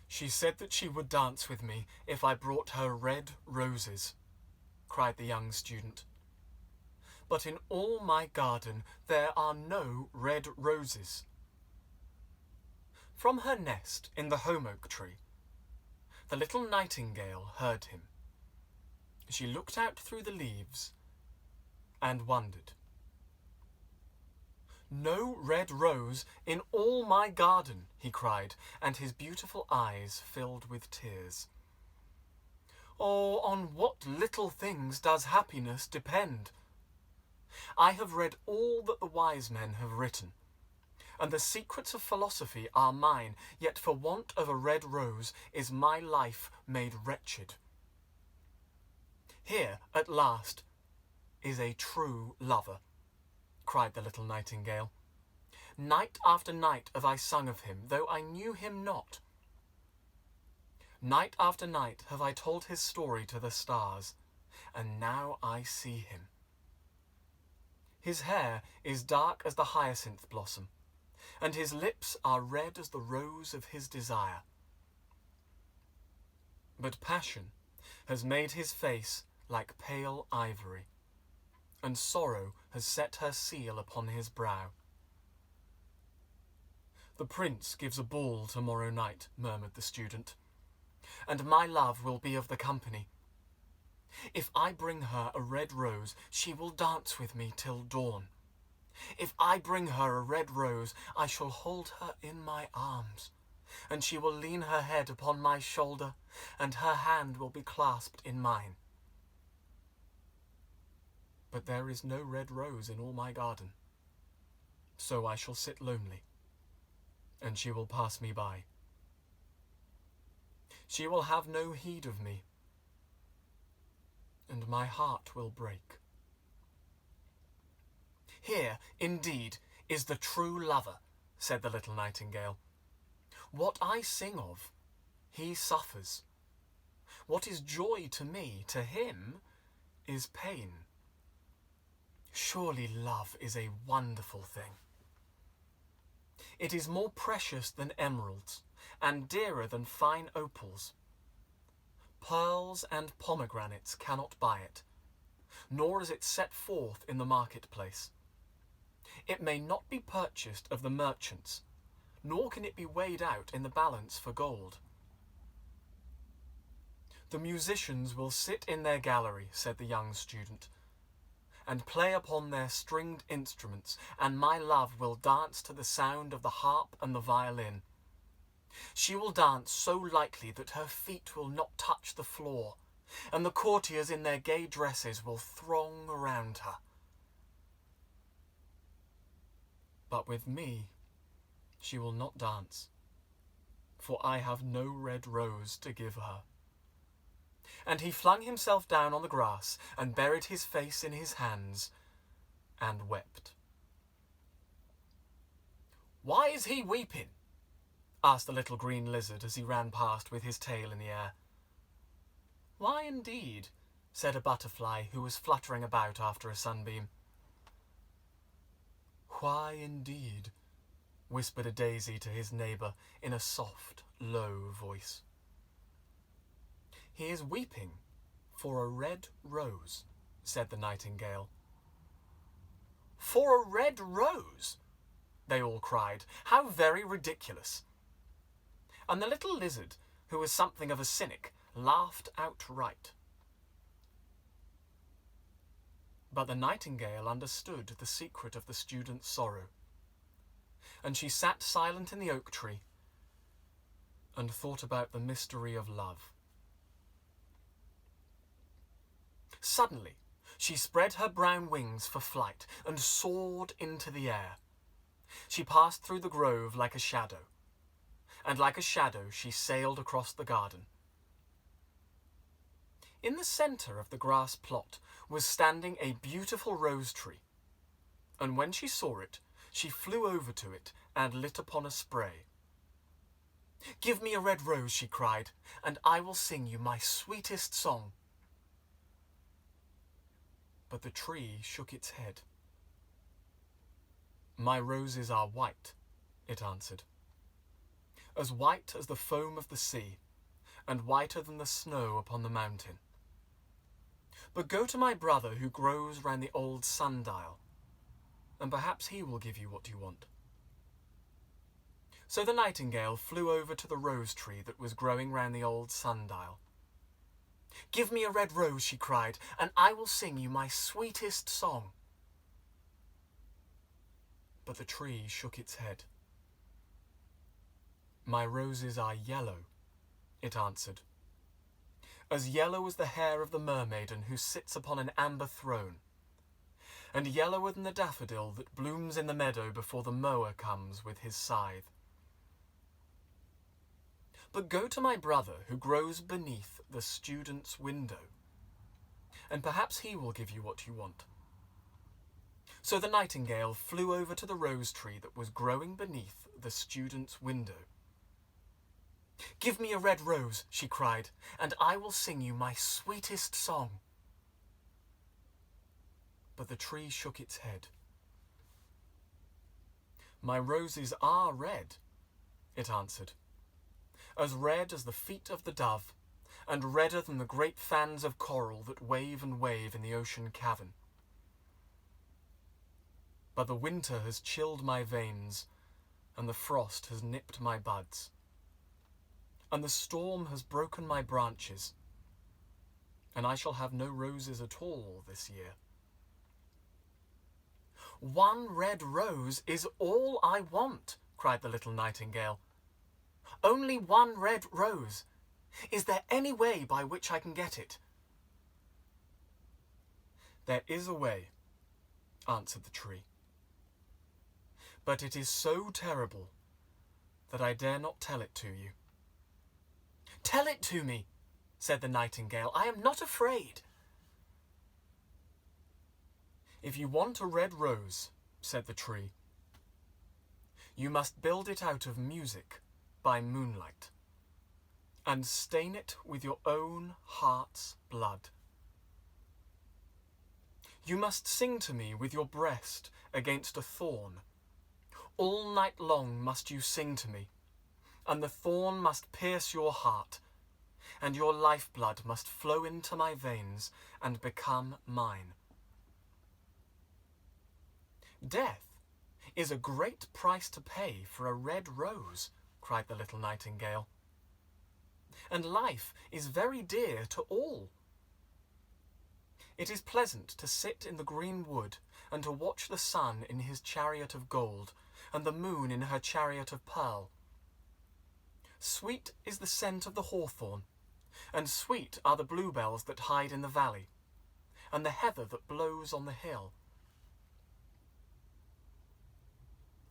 "She said that she would dance with me if I brought her red roses," cried the young student. "But in all my garden there are no red roses." From her nest in the home oak tree, the little nightingale heard him. She looked out through the leaves and wondered. "No red rose in all my garden," he cried, and his beautiful eyes filled with tears. "Oh, on what little things does happiness depend? I have read all that the wise men have written, and the secrets of philosophy are mine, yet for want of a red rose is my life made wretched. Here, at last, is a true lover," cried the little nightingale. "Night after night have I sung of him, though I knew him not. Night after night have I told his story to the stars, and now I see him. His hair is dark as the hyacinth blossom, and his lips are red as the rose of his desire. But passion has made his face like pale ivory, and sorrow has set her seal upon his brow." "The prince gives a ball tomorrow night," murmured the student, "and my love will be of the company. If I bring her a red rose, she will dance with me till dawn. If I bring her a red rose, I shall hold her in my arms, and she will lean her head upon my shoulder, and her hand will be clasped in mine. But there is no red rose in all my garden, so I shall sit lonely, and she will pass me by. She will have no heed of me, and my heart will break. Here, indeed, is the true lover," said the little nightingale. "What I sing of, he suffers. What is joy to me, to him is pain. Surely love is a wonderful thing. It is more precious than emeralds, and dearer than fine opals. Pearls and pomegranates cannot buy it, nor is it set forth in the marketplace. It may not be purchased of the merchants, nor can it be weighed out in the balance for gold. The musicians will sit in their gallery," said the young student, "and play upon their stringed instruments, and my love will dance to the sound of the harp and the violin. She will dance so lightly that her feet will not touch the floor, and the courtiers in their gay dresses will throng around her. But with me she will not dance, for I have no red rose to give her." And he flung himself down on the grass and buried his face in his hands and wept. "Why is he weeping?" asked the little green lizard as he ran past with his tail in the air. "Why indeed?" said a butterfly who was fluttering about after a sunbeam. "Why indeed?" whispered a daisy to his neighbour in a soft, low voice. "He is weeping for a red rose," said the nightingale. "For a red rose?" they all cried. "How very ridiculous!" And the little lizard, who was something of a cynic, laughed outright. But the nightingale understood the secret of the student's sorrow, and she sat silent in the oak tree and thought about the mystery of love. Suddenly, she spread her brown wings for flight and soared into the air. She passed through the grove like a shadow, and like a shadow she sailed across the garden. In the centre of the grass plot was standing a beautiful rose tree, and when she saw it, she flew over to it and lit upon a spray. "Give me a red rose," she cried, "and I will sing you my sweetest song." But the tree shook its head. "My roses are white," it answered. as white as the foam of the sea, and whiter than the snow upon the mountain. But go to my brother who grows round the old sundial, and perhaps he will give you what you want." So the nightingale flew over to the rose tree that was growing round the old sundial. "Give me a red rose," she cried, "and I will sing you my sweetest song." But the tree shook its head. "My roses are yellow," it answered, "as yellow as the hair of the mermaiden who sits upon an amber throne, and yellower than the daffodil that blooms in the meadow before the mower comes with his scythe. But go to my brother who grows beneath the student's window, and perhaps he will give you what you want." So the nightingale flew over to the rose tree that was growing beneath the student's window. "Give me a red rose," she cried, "and I will sing you my sweetest song." But the tree shook its head. "My roses are red," it answered, "as red as the feet of the dove, and redder than the great fans of coral that wave and wave in the ocean cavern. But the winter has chilled my veins, and the frost has nipped my buds, and the storm has broken my branches, and I shall have no roses at all this year." "One red rose is all I want," cried the little nightingale. "Only one red rose. Is there any way by which I can get it?" "There is a way," answered the tree, "but it is so terrible that I dare not tell it to you." "Tell it to me," said the nightingale. "I am not afraid." "If you want a red rose," said the tree, "you must build it out of music by moonlight, and stain it with your own heart's blood. You must sing to me with your breast against a thorn. All night long must you sing to me, and the thorn must pierce your heart, and your lifeblood must flow into my veins and become mine." "Death is a great price to pay for a red rose," cried the little nightingale, "and life is very dear to all. It is pleasant to sit in the green wood and to watch the sun in his chariot of gold and the moon in her chariot of pearl. Sweet is the scent of the hawthorn, and sweet are the bluebells that hide in the valley, and the heather that blows on the hill.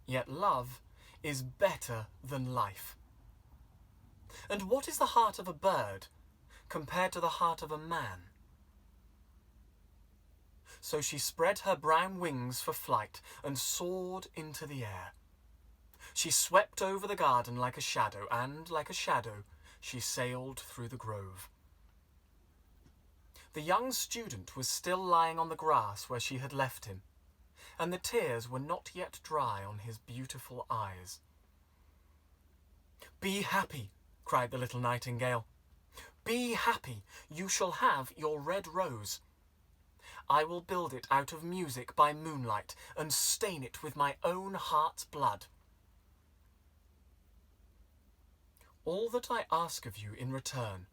Yet love is better than life. And what is the heart of a bird compared to the heart of a man?" So she spread her brown wings for flight and soared into the air. She swept over the garden like a shadow, and, like a shadow, she sailed through the grove. The young student was still lying on the grass where she had left him, and the tears were not yet dry on his beautiful eyes. "Be happy," cried the little nightingale. "Be happy. You shall have your red rose. I will build it out of music by moonlight and stain it with my own heart's blood. All that I ask of you in return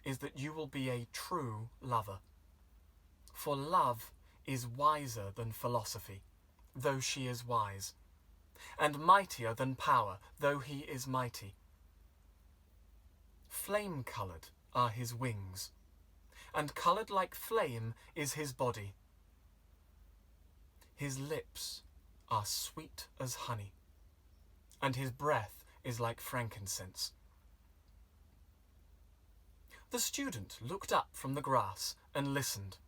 is that you will be a true lover. For love is wiser than philosophy, though she is wise, and mightier than power, though he is mighty. Flame-coloured are his wings, and coloured like flame is his body. His lips are sweet as honey, and his breath is like frankincense." The student looked up from the grass and listened,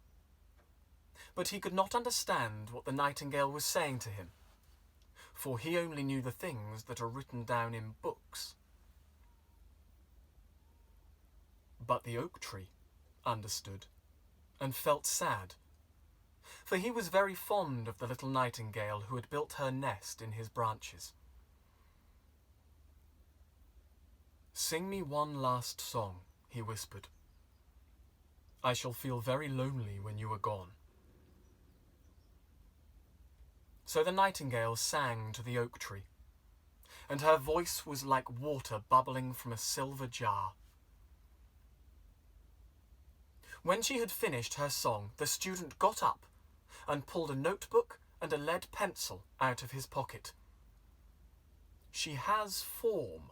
but he could not understand what the nightingale was saying to him, for he only knew the things that are written down in books. But the oak tree understood and felt sad, for he was very fond of the little nightingale who had built her nest in his branches. "Sing me one last song," he whispered. "I shall feel very lonely when you are gone." So the nightingale sang to the oak tree, and her voice was like water bubbling from a silver jar. When she had finished her song, the student got up and pulled a notebook and a lead pencil out of his pocket. "She has form,"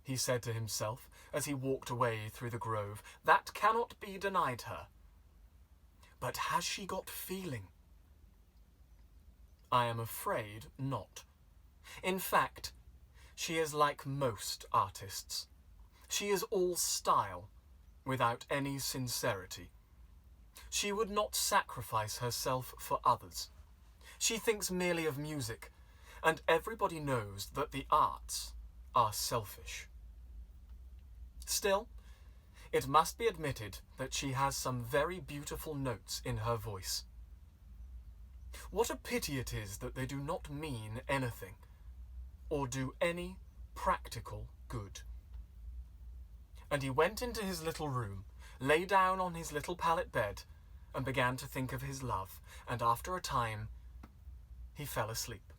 he said to himself as he walked away through the grove. "That cannot be denied her. But has she got feeling? I am afraid not. In fact, she is like most artists. She is all style, without any sincerity. She would not sacrifice herself for others. She thinks merely of music, and everybody knows that the arts are selfish. Still, it must be admitted that she has some very beautiful notes in her voice. What a pity it is that they do not mean anything, or do any practical good." And he went into his little room, lay down on his little pallet bed, and began to think of his love, and after a time, he fell asleep.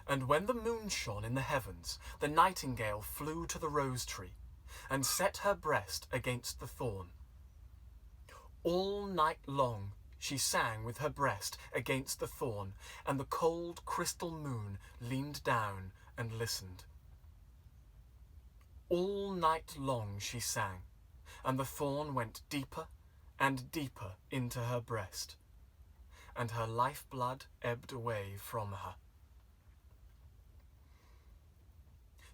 And when the moon shone in the heavens, the nightingale flew to the rose tree, and set her breast against the thorn. All night long she sang with her breast against the thorn, and the cold crystal moon leaned down and listened. All night long she sang, and the thorn went deeper and deeper into her breast, and her lifeblood ebbed away from her.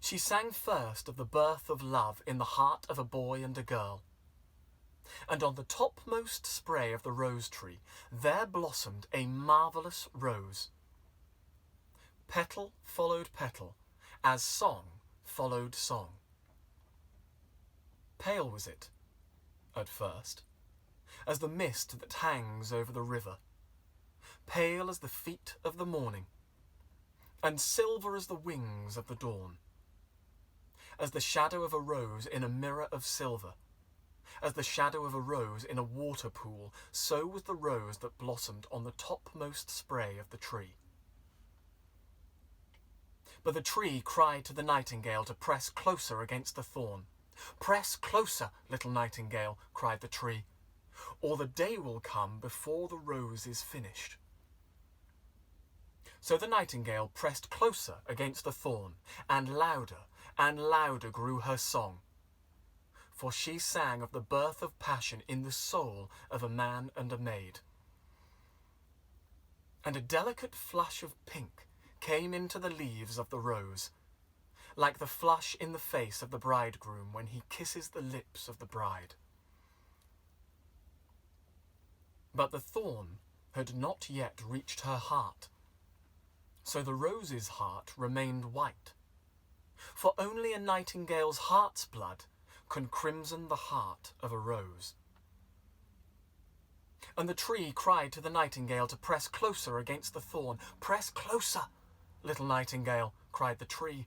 She sang first of the birth of love in the heart of a boy and a girl. And on the topmost spray of the rose tree there blossomed a marvellous rose. Petal followed petal, as song followed song. Pale was it, at first, as the mist that hangs over the river, pale as the feet of the morning, and silver as the wings of the dawn. As the shadow of a rose in a mirror of silver, as the shadow of a rose in a water pool, so was the rose that blossomed on the topmost spray of the tree. But the tree cried to the nightingale to press closer against the thorn. "Press closer, little nightingale," cried the tree, "or the day will come before the rose is finished." So the nightingale pressed closer against the thorn, and louder grew her song. For she sang of the birth of passion in the soul of a man and a maid. And a delicate flush of pink came into the leaves of the rose, like the flush in the face of the bridegroom when he kisses the lips of the bride. But the thorn had not yet reached her heart, so the rose's heart remained white, for only a nightingale's heart's blood can crimson the heart of a rose. And the tree cried to the nightingale to press closer against the thorn. "Press closer, little nightingale," cried the tree,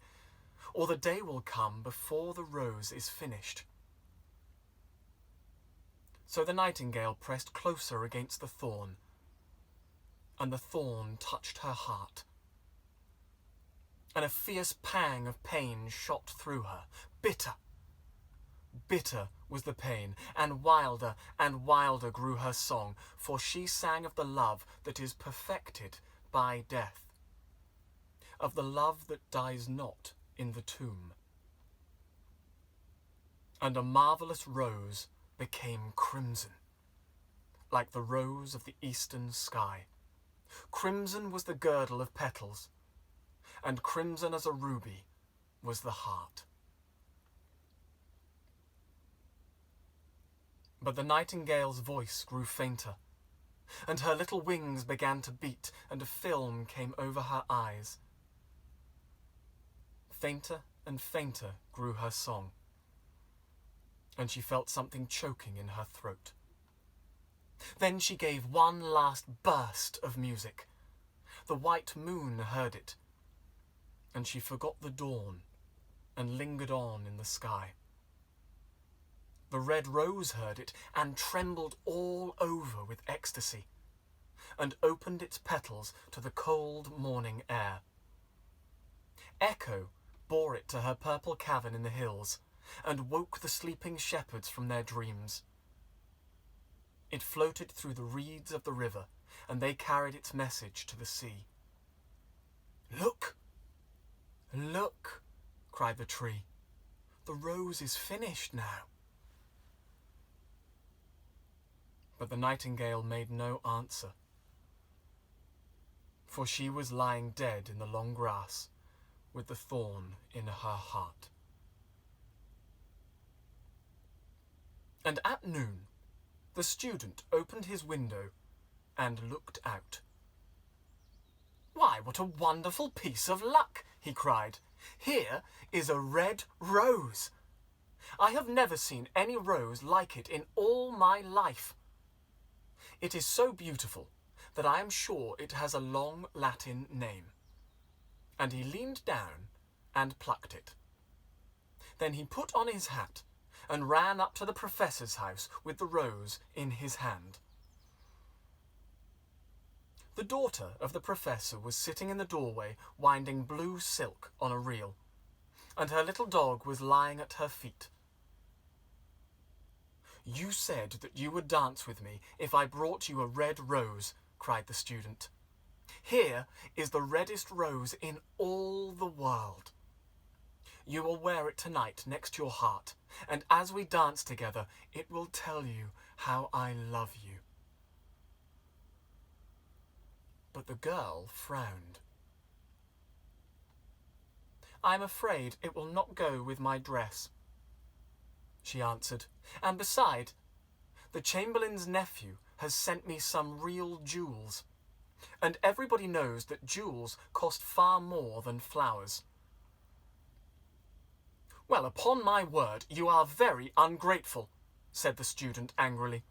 "or the day will come before the rose is finished." So the nightingale pressed closer against the thorn, and the thorn touched her heart. And a fierce pang of pain shot through her. Bitter, bitter was the pain, and wilder grew her song, for she sang of the love that is perfected by death, of the love that dies not in the tomb. And a marvellous rose became crimson, like the rose of the eastern sky. Crimson was the girdle of petals, and crimson as a ruby was the heart. But the nightingale's voice grew fainter, and her little wings began to beat, and a film came over her eyes. Fainter and fainter grew her song, and she felt something choking in her throat. Then she gave one last burst of music. The white moon heard it, and she forgot the dawn and lingered on in the sky. The red rose heard it and trembled all over with ecstasy, and opened its petals to the cold morning air. Echo bore it to her purple cavern in the hills, and woke the sleeping shepherds from their dreams. It floated through the reeds of the river, and they carried its message to the sea. "Look! Look!" cried the tree. "The rose is finished now." But the nightingale made no answer, for she was lying dead in the long grass with the thorn in her heart. And at noon, the student opened his window and looked out. "Why, what a wonderful piece of luck!" he cried. "Here is a red rose. I have never seen any rose like it in all my life. It is so beautiful that I am sure it has a long Latin name." And he leaned down and plucked it. Then he put on his hat and ran up to the professor's house with the rose in his hand. The daughter of the professor was sitting in the doorway winding blue silk on a reel, and her little dog was lying at her feet. "You said that you would dance with me if I brought you a red rose," cried the student. "Here is the reddest rose in all the world. You will wear it tonight next your heart, and as we dance together, it will tell you how I love you." But the girl frowned. "I'm afraid it will not go with my dress," she answered. "And beside, the Chamberlain's nephew has sent me some real jewels, and everybody knows that jewels cost far more than flowers." "Well, upon my word, you are very ungrateful," said the student angrily,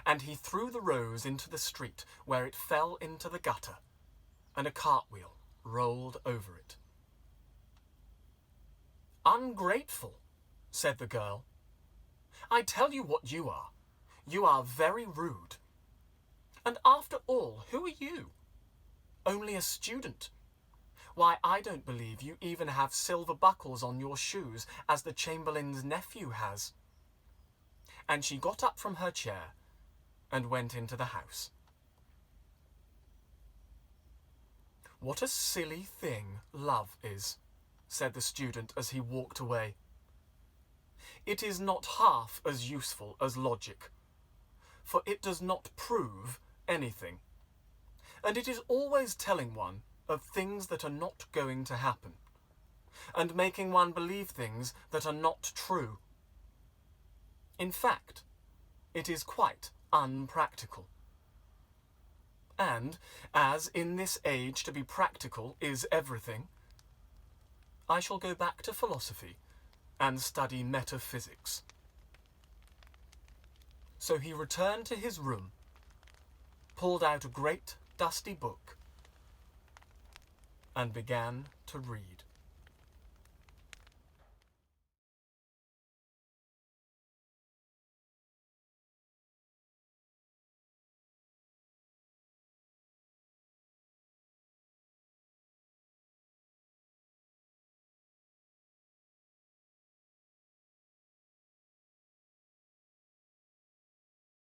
and he threw the rose into the street, where it fell into the gutter, and a cartwheel rolled over it. "Ungrateful," said the girl. "I tell you what you are. You are very rude. And after all, who are you? Only a student. Why, I don't believe you even have silver buckles on your shoes, as the Chamberlain's nephew has." And she got up from her chair and went into the house. "What a silly thing love is," said the student as he walked away. "It is not half as useful as logic, for it does not prove anything, and it is always telling one of things that are not going to happen, and making one believe things that are not true. In fact, it is quite unpractical. And, as in this age to be practical is everything, I shall go back to philosophy and study metaphysics." So he returned to his room, pulled out a great dusty book, and began to read.